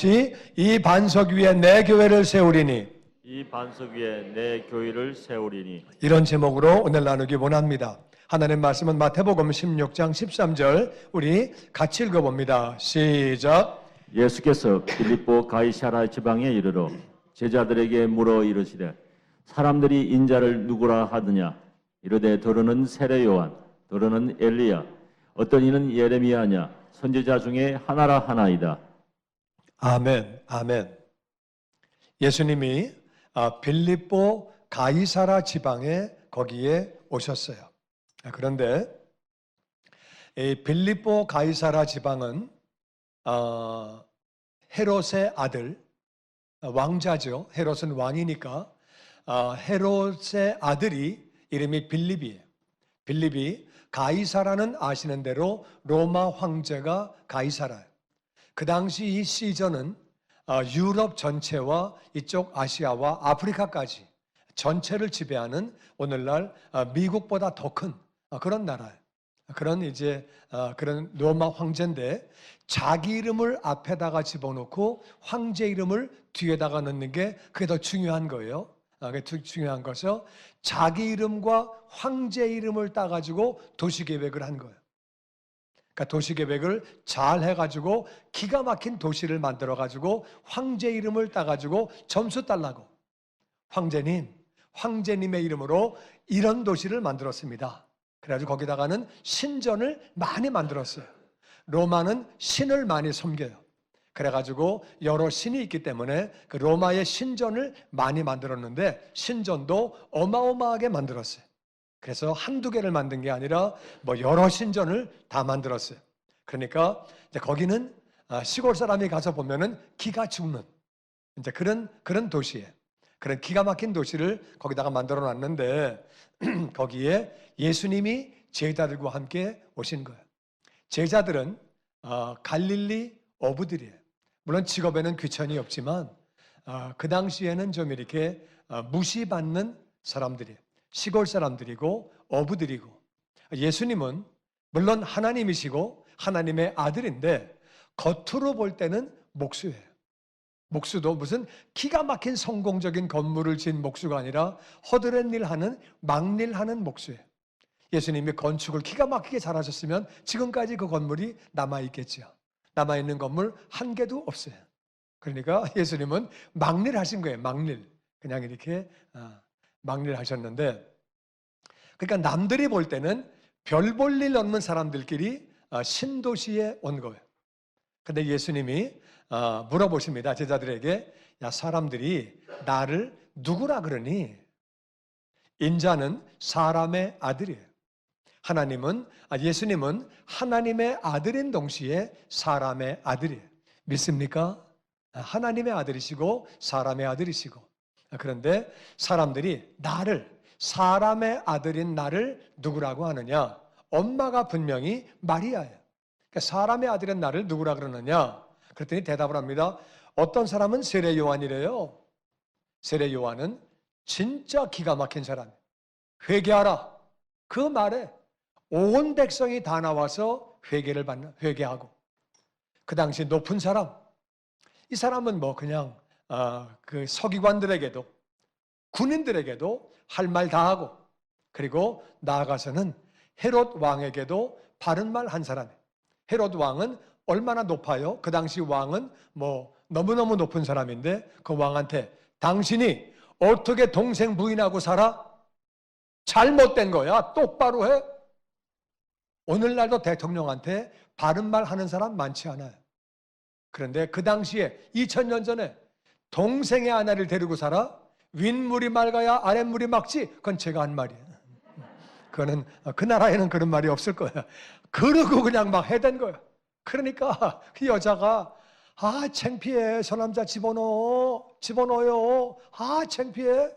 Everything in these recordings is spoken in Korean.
같이 이 반석 위에 내 교회를 세우리니 이 반석 위에 내 교회를 세우리니 이런 제목으로 오늘 나누기 원합니다. 하나님 말씀은 마태복음 16장 13절 우리 같이 읽어봅니다. 시작. 예수께서 빌립보 가이사라 지방에 이르러 제자들에게 물어 이르시되 사람들이 인자를 누구라 하느냐 이르되 더러는 세례 요한 더러는 엘리야 어떤 이는 예레미야냐 선지자 중에 하나라 하나이다. 아멘. 아멘. 예수님이 빌립보 가이사라 지방에 거기에 오셨어요. 그런데 이 빌립보 가이사라 지방은 헤롯의 아들 왕자죠. 헤롯은 왕이니까 헤롯의 아들이 이름이 빌립이에요. 빌립이 가이사라는 아시는 대로 로마 황제가 가이사라예요. 그 당시 이 시저는 유럽 전체와 이쪽 아시아와 아프리카까지 전체를 지배하는 오늘날 미국보다 더 큰 그런 나라예요. 그런 로마 황제인데 자기 이름을 앞에다가 집어넣고 황제 이름을 뒤에다가 넣는 게 그게 더 중요한 거예요. 그게 더 중요한 것은 자기 이름과 황제 이름을 따가지고 도시계획을 한 거예요. 그러니까 도시계획을 잘 해가지고 기가 막힌 도시를 만들어가지고 황제 이름을 따가지고 점수 달라고 황제님의 이름으로 이런 도시를 만들었습니다. 그래가지고 거기다가는 신전을 많이 만들었어요. 로마는 신을 많이 섬겨요. 그래가지고 여러 신이 있기 때문에 그 로마의 신전을 많이 만들었는데 신전도 어마어마하게 만들었어요. 그래서 한두 개를 만든 게 아니라 여러 신전을 다 만들었어요. 그러니까 이제 거기는 시골 사람이 가서 보면은 기가 죽는 이제 그런 도시예요. 그런 기가 막힌 도시를 거기다가 만들어 놨는데 거기에 예수님이 제자들과 함께 오신 거예요. 제자들은 갈릴리 어부들이에요. 물론 직업에는 귀천이 없지만 그 당시에는 좀 이렇게 무시받는 사람들이에요. 시골 사람들이고 어부들이고 예수님은 물론 하나님이시고 하나님의 아들인데 겉으로 볼 때는 목수예요. 목수도 무슨 기가 막힌 성공적인 건물을 지은 목수가 아니라 허드렛 일하는 막일하는 목수예요. 예수님이 건축을 기가 막히게 잘하셨으면 지금까지 그 건물이 남아있겠죠. 남아있는 건물 한 개도 없어요. 그러니까 예수님은 막일 하신 거예요. 막일. 그냥 이렇게 막일 하셨는데 그러니까 남들이 볼 때는 별 볼 일 없는 사람들끼리 신도시에 온 거예요. 근데 예수님이 물어보십니다. 제자들에게 야 사람들이 나를 누구라 그러니? 인자는 사람의 아들이에요. 예수님은 하나님의 아들인 동시에 사람의 아들이에요. 믿습니까? 하나님의 아들이시고 사람의 아들이시고 그런데 사람들이 사람의 아들인 나를 누구라고 하느냐? 엄마가 분명히 마리아예요. 그러니까 사람의 아들인 나를 누구라 그러느냐? 그랬더니 대답을 합니다. 어떤 사람은 세례 요한이래요. 세례 요한은 진짜 기가 막힌 사람이에요. 회개하라. 그 말에 온 백성이 다 나와서 회개하고 그 당시 높은 사람 이 사람은 그냥 그 서기관들에게도 군인들에게도 할 말 다 하고 그리고 나아가서는 헤롯 왕에게도 바른 말 한 사람이에요. 헤롯 왕은 얼마나 높아요? 그 당시 왕은 너무너무 높은 사람인데 그 왕한테 당신이 어떻게 동생 부인하고 살아? 잘못된 거야. 똑바로 해. 오늘날도 대통령한테 바른 말 하는 사람 많지 않아요. 그런데 그 당시에 2000년 전에 동생의 아내를 데리고 살아? 윗물이 맑아야 아랫물이 맑지? 그건 제가 한 말이에요. 그거는 그 나라에는 그런 말이 없을 거야. 그러고 그냥 막 해댄 거야. 그러니까 그 여자가 창피해. 저 남자 집어넣어요. 창피해.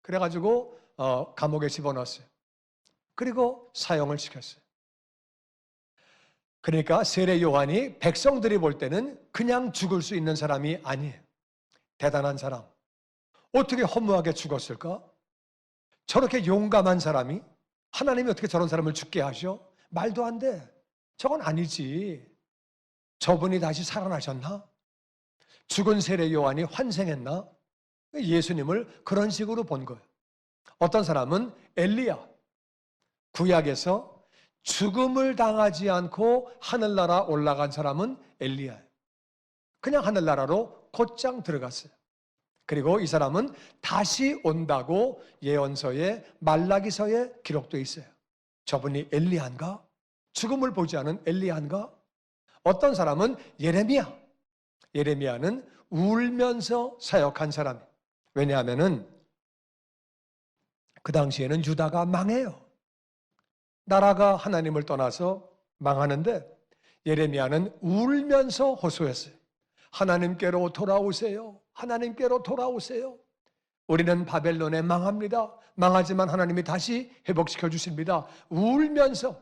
그래가지고 감옥에 집어넣었어요. 그리고 사형을 시켰어요. 그러니까 세례 요한이 백성들이 볼 때는 그냥 죽을 수 있는 사람이 아니에요. 대단한 사람. 어떻게 허무하게 죽었을까? 저렇게 용감한 사람이 하나님이 어떻게 저런 사람을 죽게 하셔? 말도 안 돼. 저건 아니지. 저분이 다시 살아나셨나? 죽은 세례 요한이 환생했나? 예수님을 그런 식으로 본 거예요. 어떤 사람은 엘리야, 구약에서 죽음을 당하지 않고 하늘나라 올라간 사람은 엘리야예요. 그냥 하늘나라로 곧장 들어갔어요. 그리고 이 사람은 다시 온다고 예언서에 말라기서에 기록되어 있어요. 저분이 엘리야인가? 죽음을 보지 않은 엘리야인가? 어떤 사람은 예레미야. 예레미야는 울면서 사역한 사람이에요. 왜냐하면은 그 당시에는 유다가 망해요. 나라가 하나님을 떠나서 망하는데 예레미야는 울면서 호소했어요. 하나님께로 돌아오세요. 하나님께로 돌아오세요. 우리는 바벨론에 망합니다. 망하지만 하나님이 다시 회복시켜 주십니다. 울면서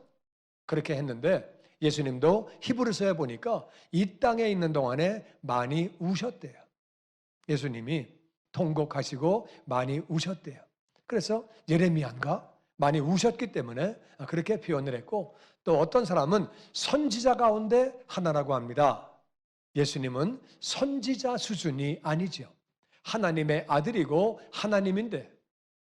그렇게 했는데 예수님도 히브리서에 보니까 이 땅에 있는 동안에 많이 우셨대요. 예수님이 통곡하시고 많이 우셨대요. 그래서 예레미야인가? 많이 우셨기 때문에 그렇게 표현을 했고, 또 어떤 사람은 선지자 가운데 하나라고 합니다. 예수님은 선지자 수준이 아니죠. 하나님의 아들이고 하나님인데,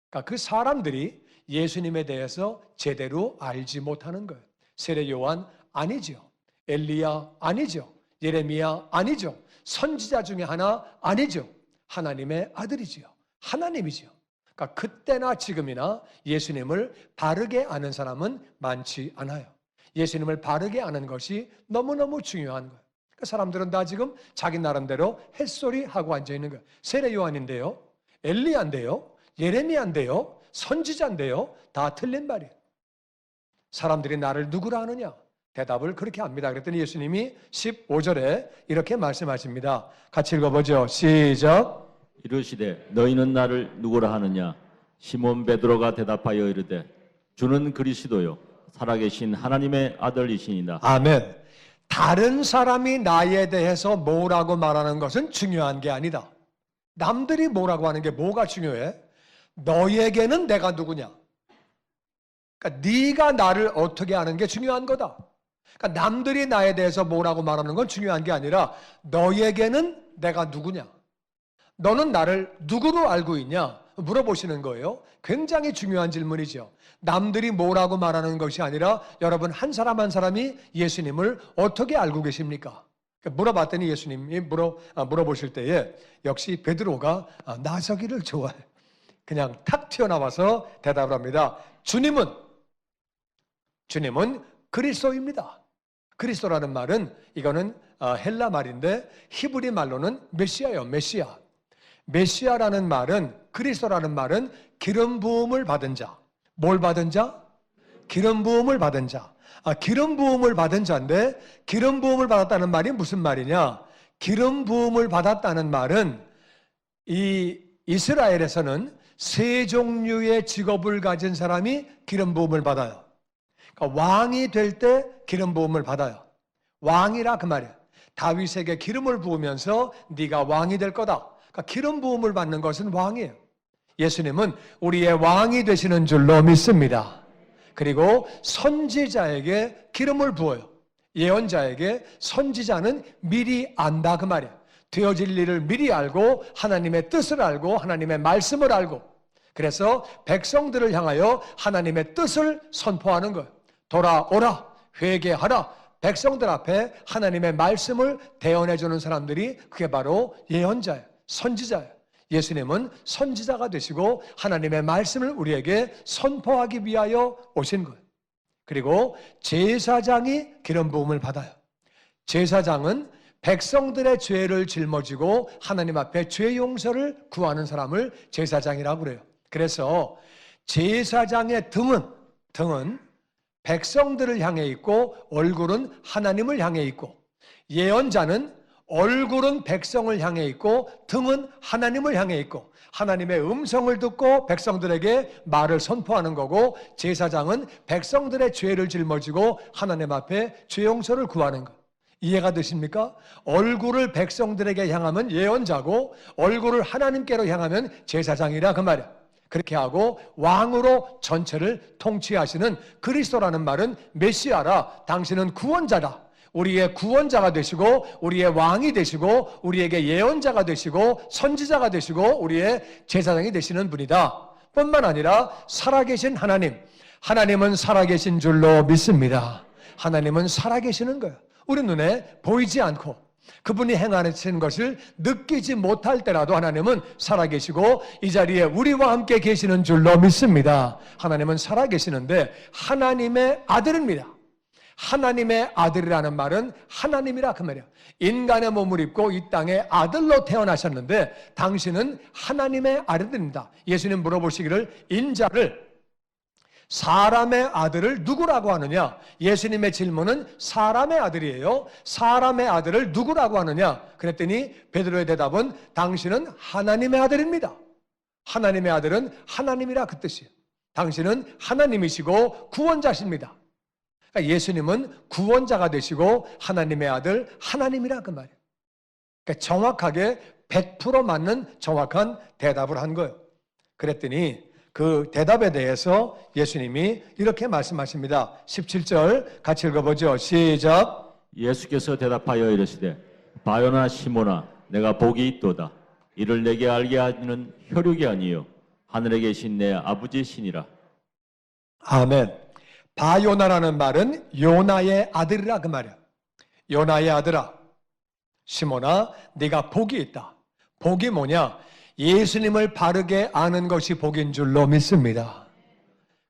그러니까 그 사람들이 예수님에 대해서 제대로 알지 못하는 거예요. 세례 요한 아니죠. 엘리야 아니죠. 예레미야 아니죠. 선지자 중에 하나 아니죠. 하나님의 아들이지요. 하나님이죠. 그러니까 그때나 지금이나 예수님을 바르게 아는 사람은 많지 않아요. 예수님을 바르게 아는 것이 너무너무 중요한 거예요. 그 사람들은 다 지금 자기 나름대로 햇소리하고 앉아있는 거예요. 세례 요한인데요, 엘리야인데요, 예레미야인데요, 선지자인데요, 다 틀린 말이에요. 사람들이 나를 누구라 하느냐? 대답을 그렇게 합니다. 그랬더니 예수님이 15절에 이렇게 말씀하십니다. 같이 읽어보죠. 시작. 이르시되 너희는 나를 누구라 하느냐? 시몬 베드로가 대답하여 이르되 주는 그리스도요 살아계신 하나님의 아들이시니라. 아멘. 다른 사람이 나에 대해서 뭐라고 말하는 것은 중요한 게 아니다. 남들이 뭐라고 하는 게 뭐가 중요해? 너에게는 내가 누구냐? 그러니까 네가 나를 어떻게 아는 게 중요한 거다. 그러니까 남들이 나에 대해서 뭐라고 말하는 건 중요한 게 아니라 너에게는 내가 누구냐? 너는 나를 누구로 알고 있냐? 물어보시는 거예요. 굉장히 중요한 질문이죠. 남들이 뭐라고 말하는 것이 아니라 여러분 한 사람 한 사람이 예수님을 어떻게 알고 계십니까? 물어봤더니 예수님이 물어보실 때에 역시 베드로가 나서기를 좋아해. 그냥 탁 튀어나와서 대답을 합니다. 주님은 그리스도입니다. 그리스도라는 말은 이거는 헬라 말인데 히브리 말로는 메시아예요. 메시아. 메시아라는 말은, 그리스도라는 말은 기름 부음을 받은 자. 뭘 받은 자? 기름 부음을 받은 자. 기름 부음을 받은 자인데 기름 부음을 받았다는 말이 무슨 말이냐? 기름 부음을 받았다는 말은 이 이스라엘에서는 세 종류의 직업을 가진 사람이 기름 부음을 받아요. 그러니까 왕이 될 때 기름 부음을 받아요. 왕이라 그 말이에요. 다윗에게 기름을 부으면서 네가 왕이 될 거다. 그러니까 기름 부음을 받는 것은 왕이에요. 예수님은 우리의 왕이 되시는 줄로 믿습니다. 그리고 선지자에게 기름을 부어요. 예언자에게 선지자는 미리 안다 그 말이에요. 되어질 일을 미리 알고 하나님의 뜻을 알고 하나님의 말씀을 알고, 그래서 백성들을 향하여 하나님의 뜻을 선포하는 거예요. 돌아오라, 회개하라. 백성들 앞에 하나님의 말씀을 대언해 주는 사람들이 그게 바로 예언자예요. 선지자예요. 예수님은 선지자가 되시고 하나님의 말씀을 우리에게 선포하기 위하여 오신 거예요. 그리고 제사장이 기름 부음을 받아요. 제사장은 백성들의 죄를 짊어지고 하나님 앞에 죄 용서를 구하는 사람을 제사장이라고 그래요. 그래서 제사장의 등은 백성들을 향해 있고 얼굴은 하나님을 향해 있고, 예언자는 얼굴은 백성을 향해 있고 등은 하나님을 향해 있고, 하나님의 음성을 듣고 백성들에게 말을 선포하는 거고, 제사장은 백성들의 죄를 짊어지고 하나님 앞에 죄 용서를 구하는 거. 이해가 되십니까? 얼굴을 백성들에게 향하면 예언자고 얼굴을 하나님께로 향하면 제사장이라 그 말이야. 그렇게 하고 왕으로 전체를 통치하시는 그리스도라는 말은 메시아라, 당신은 구원자다. 우리의 구원자가 되시고 우리의 왕이 되시고 우리에게 예언자가 되시고 선지자가 되시고 우리의 제사장이 되시는 분이다. 뿐만 아니라 살아계신 하나님은 살아계신 줄로 믿습니다. 하나님은 살아계시는 거예요. 우리 눈에 보이지 않고 그분이 행하시는 것을 느끼지 못할 때라도 하나님은 살아계시고 이 자리에 우리와 함께 계시는 줄로 믿습니다. 하나님은 살아계시는데 하나님의 아들입니다. 하나님의 아들이라는 말은 하나님이라 그 말이에요. 인간의 몸을 입고 이 땅에 아들로 태어나셨는데 당신은 하나님의 아들입니다. 예수님 물어보시기를 인자를 사람의 아들을 누구라고 하느냐? 예수님의 질문은 사람의 아들이에요. 사람의 아들을 누구라고 하느냐? 그랬더니 베드로의 대답은 당신은 하나님의 아들입니다. 하나님의 아들은 하나님이라 그 뜻이에요. 당신은 하나님이시고 구원자십니다. 그러니까 예수님은 구원자가 되시고 하나님의 아들 하나님이라 그 말이에요. 그러니까 정확하게 100% 맞는 정확한 대답을 한 거예요. 그랬더니 그 대답에 대해서 예수님이 이렇게 말씀하십니다. 17절 같이 읽어보죠. 시작. 예수께서 대답하여 이르시되 바요나 시몬아 내가 복이 있도다. 이를 내게 알게 하는 혈육이 아니요 하늘에 계신 내 아버지 신이라. 아멘. 바요나라는 말은 요나의 아들이라 그 말이야. 요나의 아들아 시몬아 네가 복이 있다. 복이 뭐냐? 예수님을 바르게 아는 것이 복인 줄로 믿습니다.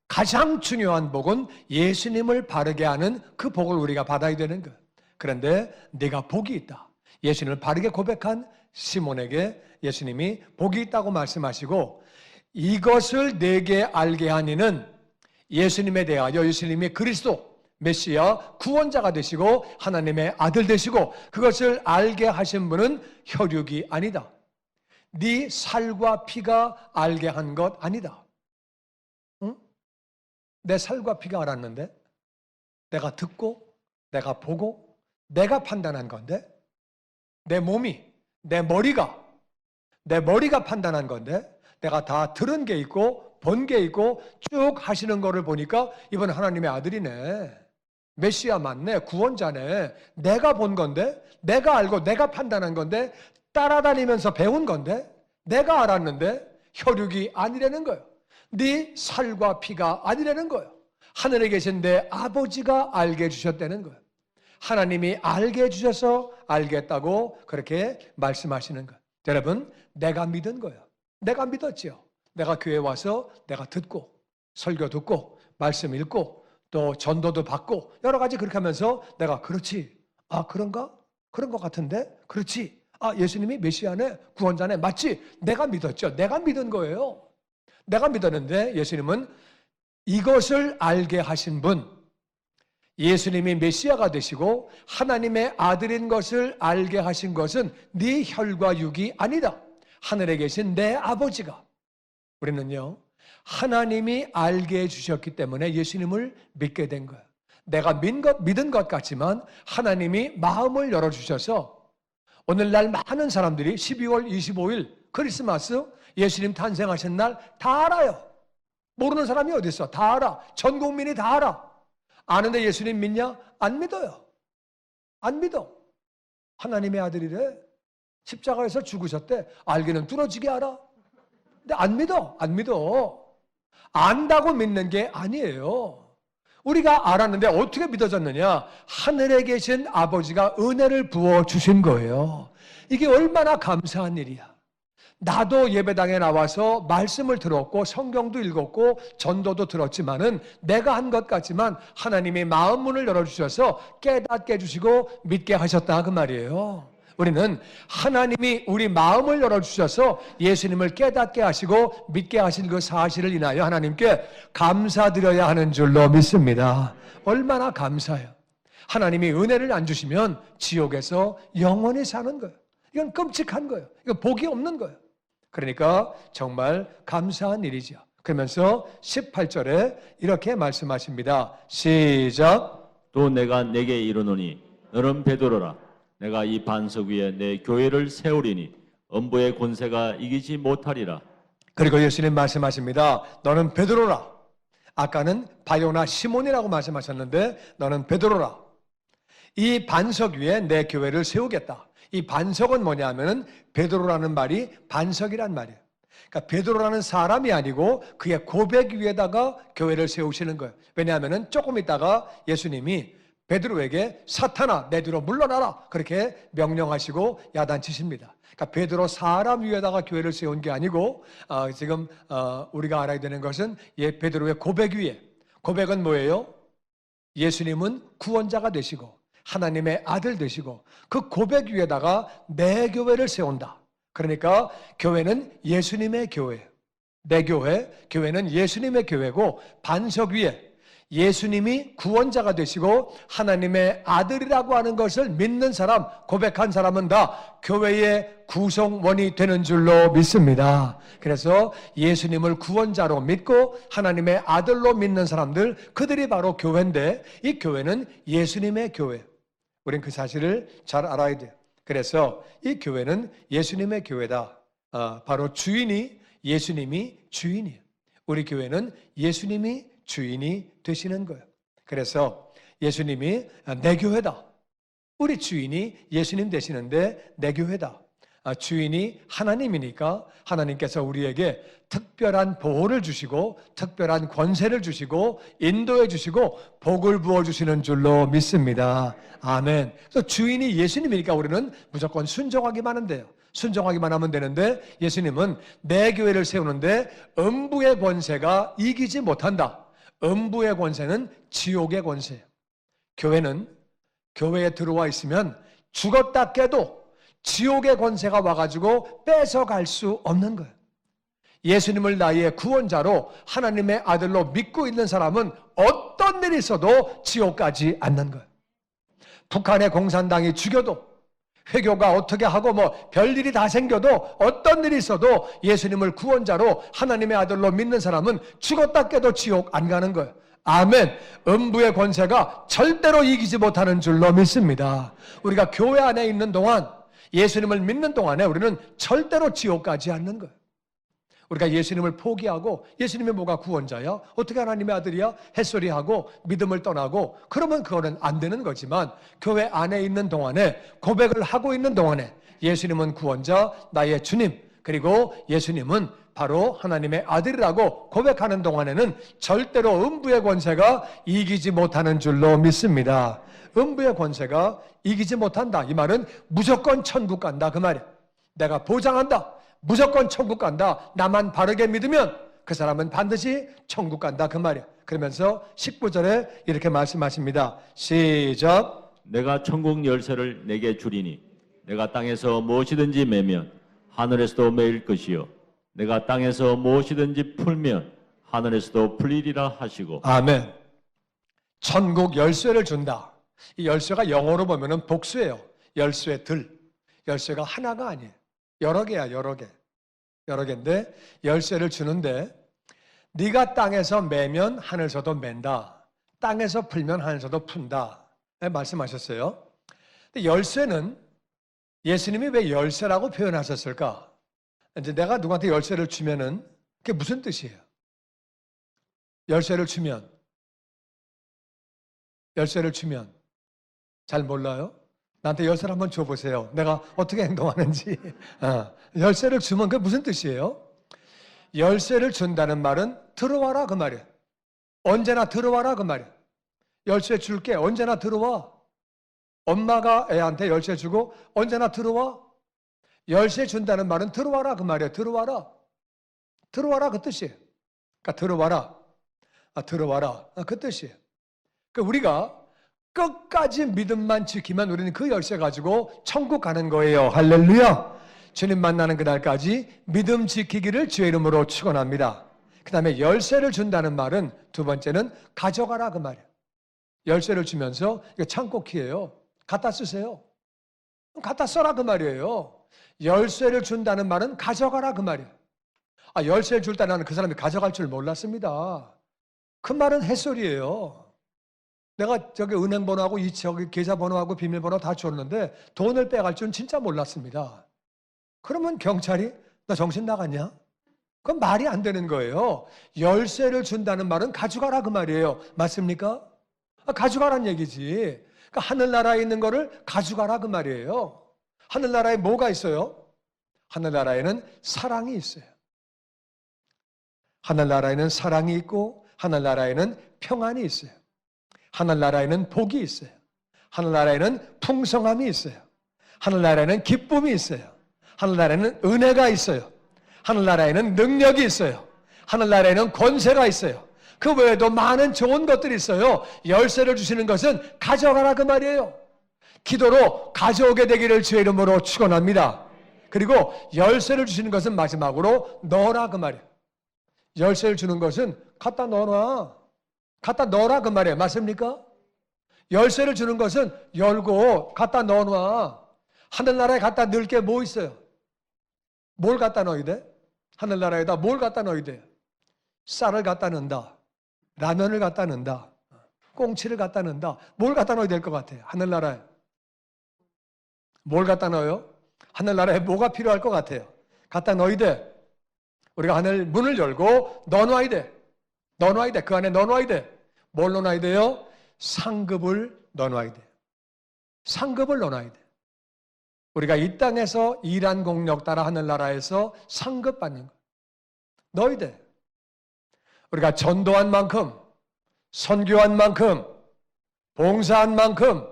가장 중요한 복은 예수님을 바르게 아는 그 복을 우리가 받아야 되는 거예요. 그런데 네가 복이 있다. 예수님을 바르게 고백한 시몬에게 예수님이 복이 있다고 말씀하시고 이것을 내게 알게 하니는 예수님에 대하여 예수님이 그리스도 메시아 구원자가 되시고 하나님의 아들 되시고 그것을 알게 하신 분은 혈육이 아니다. 네 살과 피가 알게 한 것 아니다. 응? 내 살과 피가 알았는데 내가 듣고 내가 보고 내가 판단한 건데 내 몸이 내 머리가 판단한 건데 내가 다 들은 게 있고 본 게 있고 쭉 하시는 거를 보니까 이번 하나님의 아들이네. 메시아 맞네. 구원자네. 내가 본 건데 내가 알고 내가 판단한 건데 따라다니면서 배운 건데 내가 알았는데 혈육이 아니라는 거예요. 네 살과 피가 아니라는 거예요. 하늘에 계신 내 아버지가 알게 해주셨다는 거예요. 하나님이 알게 해주셔서 알겠다고 그렇게 말씀하시는 거예요. 여러분 내가 믿은 거예요. 내가 믿었지요. 내가 교회 와서 내가 듣고 설교 듣고 말씀 읽고 또 전도도 받고 여러 가지 그렇게 하면서 내가 그렇지. 아 그런가? 그런 것 같은데? 그렇지. 아 예수님이 메시아네 구원자네 맞지? 내가 믿었죠. 내가 믿은 거예요. 내가 믿었는데 예수님은 이것을 알게 하신 분 예수님이 메시아가 되시고 하나님의 아들인 것을 알게 하신 것은 네 혈과 육이 아니다. 하늘에 계신 내 아버지가. 우리는요 하나님이 알게 해주셨기 때문에 예수님을 믿게 된 거예요. 내가 믿은 것 같지만 하나님이 마음을 열어주셔서 오늘날 많은 사람들이 12월 25일 크리스마스 예수님 탄생하신 날 다 알아요. 모르는 사람이 어디 있어? 다 알아. 전 국민이 다 알아. 아는데 예수님 믿냐? 안 믿어요. 안 믿어. 하나님의 아들이래. 십자가에서 죽으셨대. 알기는 뚫어지게 알아. 근데 안 믿어. 안 믿어. 안다고 믿는 게 아니에요. 우리가 알았는데 어떻게 믿어졌느냐? 하늘에 계신 아버지가 은혜를 부어주신 거예요. 이게 얼마나 감사한 일이야. 나도 예배당에 나와서 말씀을 들었고 성경도 읽었고 전도도 들었지만은 내가 한 것 같지만 하나님이 마음 문을 열어주셔서 깨닫게 해주시고 믿게 하셨다 그 말이에요. 우리는 하나님이 우리 마음을 열어주셔서 예수님을 깨닫게 하시고 믿게 하신 그 사실을 인하여 하나님께 감사드려야 하는 줄로 믿습니다. 얼마나 감사해요. 하나님이 은혜를 안 주시면 지옥에서 영원히 사는 거예요. 이건 끔찍한 거예요. 이건 복이 없는 거예요. 그러니까 정말 감사한 일이죠. 그러면서 18절에 이렇게 말씀하십니다. 시작. 또 내가 내게 이르노니 너는 베드로라. 내가 이 반석 위에 내 교회를 세우리니 음부의 권세가 이기지 못하리라. 그리고 예수님 말씀하십니다. 너는 베드로라. 아까는 바요나 시몬이라고 말씀하셨는데 너는 베드로라. 이 반석 위에 내 교회를 세우겠다. 이 반석은 뭐냐면은 베드로라는 말이 반석이란 말이에요. 그러니까 베드로라는 사람이 아니고 그의 고백 위에다가 교회를 세우시는 거예요. 왜냐하면은 조금 있다가 예수님이 베드로에게 사탄아 내 뒤로 물러나라 그렇게 명령하시고 야단치십니다. 그러니까 베드로 사람 위에다가 교회를 세운 게 아니고 지금 우리가 알아야 되는 것은 베드로의 고백 위에, 고백은 뭐예요? 예수님은 구원자가 되시고 하나님의 아들 되시고 그 고백 위에다가 내 교회를 세운다. 그러니까 교회는 예수님의 교회, 내 교회, 교회는 예수님의 교회고 반석 위에 예수님이 구원자가 되시고 하나님의 아들이라고 하는 것을 믿는 사람, 고백한 사람은 다 교회의 구성원이 되는 줄로 믿습니다. 그래서 예수님을 구원자로 믿고 하나님의 아들로 믿는 사람들, 그들이 바로 교회인데 이 교회는 예수님의 교회. 우린 그 사실을 잘 알아야 돼요. 그래서 이 교회는 예수님의 교회다. 바로 주인이 예수님이 주인이에요. 우리 교회는 예수님이 주인이 되시는 거예요. 그래서 예수님이 내 교회다. 우리 주인이 예수님 되시는데 내 교회다. 주인이 하나님이니까 하나님께서 우리에게 특별한 보호를 주시고 특별한 권세를 주시고 인도해 주시고 복을 부어 주시는 줄로 믿습니다. 아멘. 그래서 주인이 예수님이니까 우리는 무조건 순종하기만 하면 돼요. 순종하기만 하면 되는데 예수님은 내 교회를 세우는데 음부의 권세가 이기지 못한다. 음부의 권세는 지옥의 권세예요. 교회는 교회에 들어와 있으면 죽었다 깨도 지옥의 권세가 와가지고 뺏어갈 수 없는 거예요. 예수님을 나의 구원자로 하나님의 아들로 믿고 있는 사람은 어떤 일이 있어도 지옥 가지 않는 거예요. 북한의 공산당이 죽여도 회교가 어떻게 하고 별일이 다 생겨도 어떤 일이 있어도 예수님을 구원자로 하나님의 아들로 믿는 사람은 죽었다 깨도 지옥 안 가는 거예요. 아멘. 음부의 권세가 절대로 이기지 못하는 줄로 믿습니다. 우리가 교회 안에 있는 동안 예수님을 믿는 동안에 우리는 절대로 지옥 가지 않는 거예요. 우리가 예수님을 포기하고 예수님이 뭐가 구원자야? 어떻게 하나님의 아들이야? 햇소리하고 믿음을 떠나고 그러면 그거는 안 되는 거지만 교회 안에 있는 동안에 고백을 하고 있는 동안에 예수님은 구원자, 나의 주님, 그리고 예수님은 바로 하나님의 아들이라고 고백하는 동안에는 절대로 음부의 권세가 이기지 못하는 줄로 믿습니다. 음부의 권세가 이기지 못한다. 이 말은 무조건 천국 간다 그 말이야. 내가 보장한다. 무조건 천국 간다. 나만 바르게 믿으면 그 사람은 반드시 천국 간다 그 말이야. 그러면서 19절에 이렇게 말씀하십니다. 시작. 내가 천국 열쇠를 내게 주리니 내가 땅에서 무엇이든지 매면 하늘에서도 매일 것이요 내가 땅에서 무엇이든지 풀면 하늘에서도 풀리리라 하시고. 아멘. 천국 열쇠를 준다. 이 열쇠가 영어로 보면은 복수예요. 열쇠들. 열쇠가 하나가 아니에요. 여러 개야, 여러 개. 여러 개인데 열쇠를 주는데 네가 땅에서 매면 하늘에서도 맨다. 땅에서 풀면 하늘에서도 푼다. 말씀하셨어요. 근데 열쇠는 예수님이 왜 열쇠라고 표현하셨을까? 이제 내가 누구한테 열쇠를 주면은 그게 무슨 뜻이에요? 열쇠를 주면 잘 몰라요? 나한테 열쇠를 한번 줘보세요. 내가 어떻게 행동하는지. 열쇠를 주면 그게 무슨 뜻이에요? 열쇠를 준다는 말은 들어와라 그 말이에요. 언제나 들어와라 그 말이에요. 열쇠 줄게. 언제나 들어와. 엄마가 애한테 열쇠 주고 언제나 들어와. 열쇠 준다는 말은 들어와라 그 말이에요. 들어와라. 들어와라 그 뜻이에요. 그러니까 들어와라. 들어와라. 그 뜻이에요. 그러니까 우리가 끝까지 믿음만 지키면 우리는 그 열쇠 가지고 천국 가는 거예요. 할렐루야. 주님 만나는 그날까지 믿음 지키기를 주의 이름으로 축원합니다. 그 다음에 열쇠를 준다는 말은 두 번째는 가져가라 그 말이에요. 열쇠를 주면서 이거 창고 키예요. 갖다 쓰세요. 갖다 써라 그 말이에요. 열쇠를 준다는 말은 가져가라 그 말이에요. 열쇠를 줄 때 나는 그 사람이 가져갈 줄 몰랐습니다. 그 말은 햇소리예요. 내가 저기 은행 번호하고 저기 계좌 번호하고 비밀번호 다 줬는데 돈을 빼갈 줄은 진짜 몰랐습니다. 그러면 경찰이 너 정신 나갔냐? 그건 말이 안 되는 거예요. 열쇠를 준다는 말은 가져가라 그 말이에요. 맞습니까? 가져가란 얘기지. 그러니까 하늘나라에 있는 거를 가져가라 그 말이에요. 하늘나라에 뭐가 있어요? 하늘나라에는 사랑이 있어요. 하늘나라에는 사랑이 있고 하늘나라에는 평안이 있어요. 하늘나라에는 복이 있어요. 하늘나라에는 풍성함이 있어요. 하늘나라에는 기쁨이 있어요. 하늘나라에는 은혜가 있어요. 하늘나라에는 능력이 있어요. 하늘나라에는 권세가 있어요. 그 외에도 많은 좋은 것들이 있어요. 열쇠를 주시는 것은 가져가라 그 말이에요. 기도로 가져오게 되기를 주의 이름으로 축원합니다. 그리고 열쇠를 주시는 것은 마지막으로 넣어라 그 말이에요. 열쇠를 주는 것은 갖다 넣어놔. 갖다 넣어라 그 말이에요. 맞습니까? 열쇠를 주는 것은 열고 갖다 넣어놔. 하늘나라에 갖다 넣을 게 뭐 있어요? 뭘 갖다 넣어야 돼? 하늘나라에다 뭘 갖다 넣어야 돼? 쌀을 갖다 넣는다. 라면을 갖다 넣는다. 꽁치를 갖다 넣는다. 뭘 갖다 넣어야 될 것 같아요? 하늘나라에. 뭘 갖다 넣어요? 하늘나라에 뭐가 필요할 것 같아요? 갖다 넣어야 돼. 우리가 하늘 문을 열고 넣어놔야 돼. 넣어놔야 돼. 그 안에 넣어놔야 돼. 뭘 넣어놔야 돼요? 상급을 넣어놔야 돼. 상급을 넣어놔야 돼. 우리가 이 땅에서 일한 공력 따라 하늘나라에서 상급 받는 거. 넣어야 돼. 우리가 전도한 만큼, 선교한 만큼, 봉사한 만큼,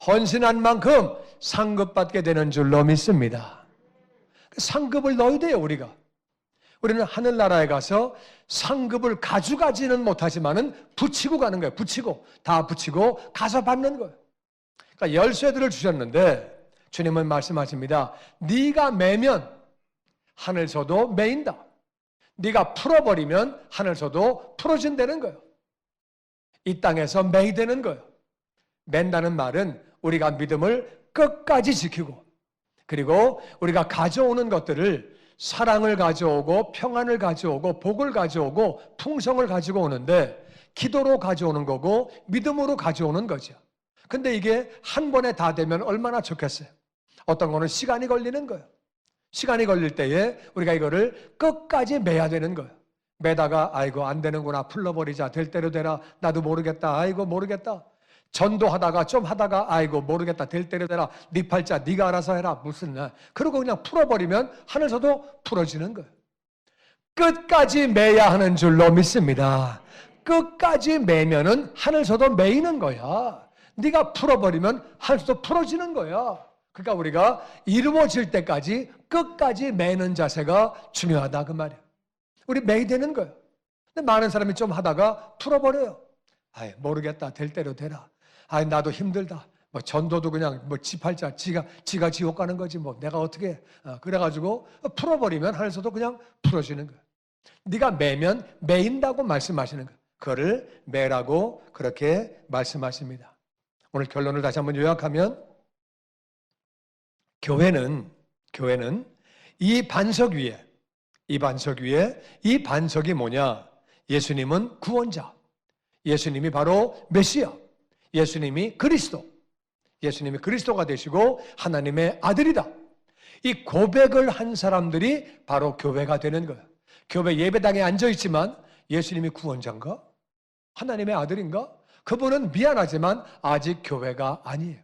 헌신한 만큼 상급 받게 되는 줄로 믿습니다. 상급을 넣어야 돼요, 우리가. 우리는 하늘나라에 가서 상급을 가져가지는 못하지만은 붙이고 가는 거예요. 붙이고, 다 붙이고 가서 받는 거예요. 그러니까 열쇠들을 주셨는데 주님은 말씀하십니다. 네가 매면 하늘서도 매인다. 네가 풀어버리면 하늘서도 풀어진다는 거예요. 이 땅에서 매이되는 거예요. 맨다는 말은 우리가 믿음을 끝까지 지키고 그리고 우리가 가져오는 것들을 사랑을 가져오고 평안을 가져오고 복을 가져오고 풍성을 가지고 오는데 기도로 가져오는 거고 믿음으로 가져오는 거죠. 근데 이게 한 번에 다 되면 얼마나 좋겠어요. 어떤 거는 시간이 걸리는 거예요. 시간이 걸릴 때에 우리가 이거를 끝까지 매야 되는 거예요. 매다가 아이고 안 되는구나 풀러버리자 될 대로 되라 나도 모르겠다 아이고 모르겠다 전도하다가 좀 하다가 아이고 모르겠다 될 대로 되라 네 팔자 네가 알아서 해라 무슨 날 그러고 그냥 풀어버리면 하늘서도 풀어지는 거예요. 끝까지 매야 하는 줄로 믿습니다. 끝까지 매면은 하늘서도 매이는 거야. 네가 풀어버리면 하늘서도 풀어지는 거야. 그러니까 우리가 이루어질 때까지 끝까지 매는 자세가 중요하다 그 말이에요. 우리 매이 되는 거예요. 근데 많은 사람이 좀 하다가 풀어버려요. 아이 모르겠다 될 대로 되라. 아이 나도 힘들다. 뭐 전도도 그냥 뭐 지팔자 지가 지옥 가는 거지 뭐 내가 어떻게 해. 그래가지고 풀어버리면 하늘서도 그냥 풀어지는 거예요. 네가 매면 매인다고 말씀하시는 거예요. 그거를 매라고 그렇게 말씀하십니다. 오늘 결론을 다시 한번 요약하면 교회는 이 반석 위에 이 반석이 뭐냐? 예수님은 구원자. 예수님이 바로 메시아. 예수님이 그리스도가 되시고 하나님의 아들이다. 이 고백을 한 사람들이 바로 교회가 되는 거예요. 교회 예배당에 앉아있지만 예수님이 구원자인가? 하나님의 아들인가? 그분은 미안하지만 아직 교회가 아니에요.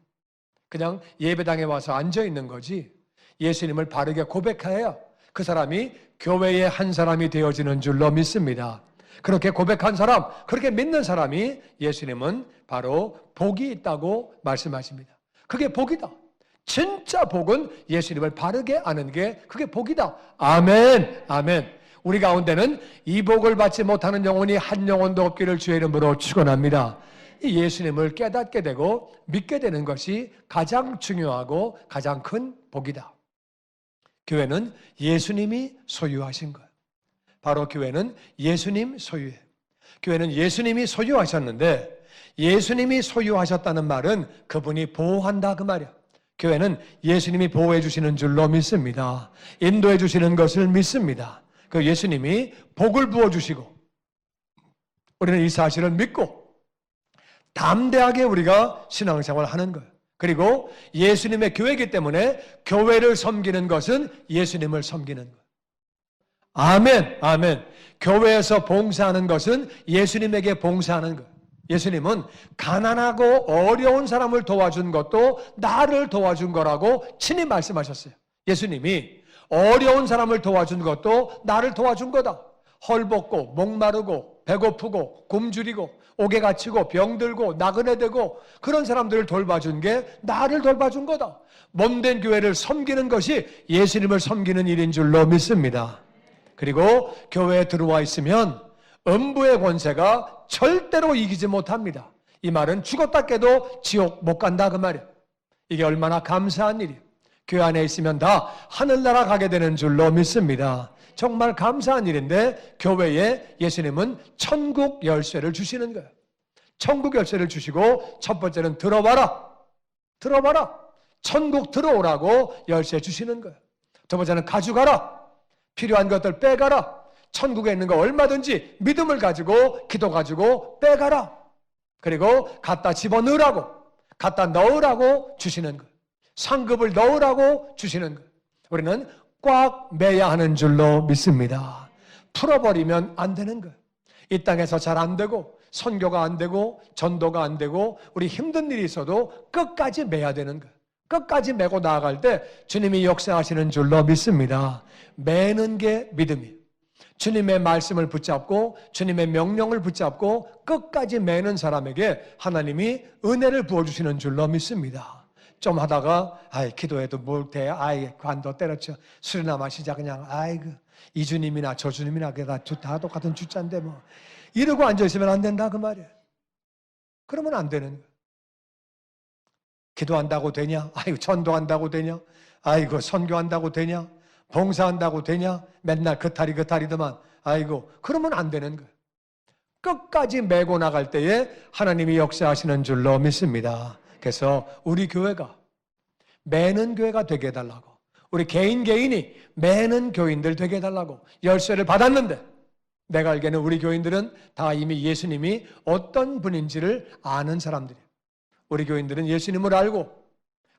그냥 예배당에 와서 앉아있는 거지 예수님을 바르게 고백해야 그 사람이 교회의 한 사람이 되어지는 줄로 믿습니다. 그렇게 고백한 사람, 그렇게 믿는 사람이 예수님은 바로 복이 있다고 말씀하십니다. 그게 복이다. 진짜 복은 예수님을 바르게 아는 게 그게 복이다. 아멘, 아멘. 우리 가운데는 이 복을 받지 못하는 영혼이 한 영혼도 없기를 주의 이름으로 축원합니다. 이 예수님을 깨닫게 되고 믿게 되는 것이 가장 중요하고 가장 큰 복이다. 교회는 예수님이 소유하신 거예요. 바로 교회는 예수님 소유예요. 교회는 예수님이 소유하셨는데 예수님이 소유하셨다는 말은 그분이 보호한다 그 말이야. 교회는 예수님이 보호해 주시는 줄로 믿습니다. 인도해 주시는 것을 믿습니다. 그 예수님이 복을 부어주시고 우리는 이 사실을 믿고 담대하게 우리가 신앙생활을 하는 거예요. 그리고 예수님의 교회이기 때문에 교회를 섬기는 것은 예수님을 섬기는 거예요. 아멘, 아멘. 교회에서 봉사하는 것은 예수님에게 봉사하는 거예요. 예수님은 가난하고 어려운 사람을 도와준 것도 나를 도와준 거라고 친히 말씀하셨어요. 예수님이 어려운 사람을 도와준 것도 나를 도와준 거다. 헐벗고 목마르고 배고프고 굶주리고 옥에 갇히고 병들고 나그네 되고 그런 사람들을 돌봐준 게 나를 돌봐준 거다. 몸된 교회를 섬기는 것이 예수님을 섬기는 일인 줄로 믿습니다. 그리고 교회에 들어와 있으면 음부의 권세가 절대로 이기지 못합니다. 이 말은 죽었다 깨도 지옥 못 간다 그 말이에요. 이게 얼마나 감사한 일이에요. 교회 안에 있으면 다 하늘나라 가게 되는 줄로 믿습니다. 정말 감사한 일인데 교회에 예수님은 천국 열쇠를 주시는 거예요. 천국 열쇠를 주시고 첫 번째는 들어봐라. 들어봐라. 천국 들어오라고 열쇠 주시는 거예요. 두 번째는 가져가라. 필요한 것들 빼가라. 천국에 있는 거 얼마든지 믿음을 가지고 기도 가지고 빼가라. 그리고 갖다 집어넣으라고, 갖다 넣으라고 주시는 거예요. 상급을 넣으라고 주시는 거예요. 우리는 꽉 매야 하는 줄로 믿습니다. 풀어버리면 안 되는 거예요. 이 땅에서 잘 안 되고 선교가 안 되고 전도가 안 되고 우리 힘든 일이 있어도 끝까지 매야 되는 거예요. 끝까지 메고 나아갈 때 주님이 역사하시는 줄로 믿습니다. 매는 게 믿음이에요. 주님의 말씀을 붙잡고 주님의 명령을 붙잡고 끝까지 매는 사람에게 하나님이 은혜를 부어주시는 줄로 믿습니다. 좀 하다가 기도해도 뭘 돼? 관도 때려쳐. 술이나 마시자 그냥. 이 주님이나 저 주님이나 다 똑같은 주자인데 뭐 이러고 앉아있으면 안 된다 그 말이에요. 그러면 안 되는 거예요. 기도한다고 되냐? 전도한다고 되냐? 선교한다고 되냐? 봉사한다고 되냐? 맨날 그탈이더만. 그러면 안 되는 거예요. 끝까지 메고 나갈 때에 하나님이 역사하시는 줄로 믿습니다. 그래서 우리 교회가 매는 교회가 되게 해달라고, 우리 개인이 매는 교인들 되게 해달라고 열쇠를 받았는데, 내가 알기에는 우리 교인들은 다 이미 예수님이 어떤 분인지를 아는 사람들이에요. 우리 교인들은 예수님을 알고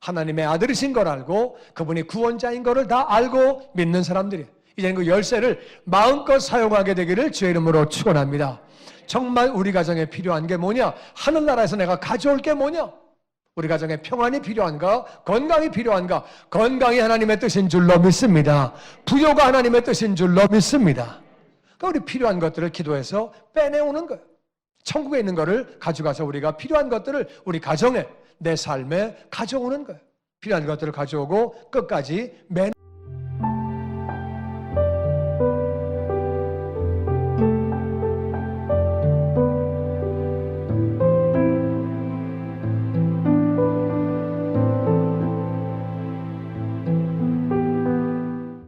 하나님의 아들이신 걸 알고 그분이 구원자인 것을 다 알고 믿는 사람들이에요. 이제는 그 열쇠를 마음껏 사용하게 되기를 주의 이름으로 축원합니다. 정말 우리 가정에 필요한 게 뭐냐? 하늘나라에서 내가 가져올 게 뭐냐? 우리 가정에 평안이 필요한가? 건강이 필요한가? 건강이 하나님의 뜻인 줄로 믿습니다. 부요가 하나님의 뜻인 줄로 믿습니다. 그러니까 우리 필요한 것들을 기도해서 빼내오는 거예요. 천국에 있는 것을 가져가서 우리가 필요한 것들을 우리 가정에, 내 삶에 가져오는 거예요. 필요한 것들을 가져오고 끝까지 매는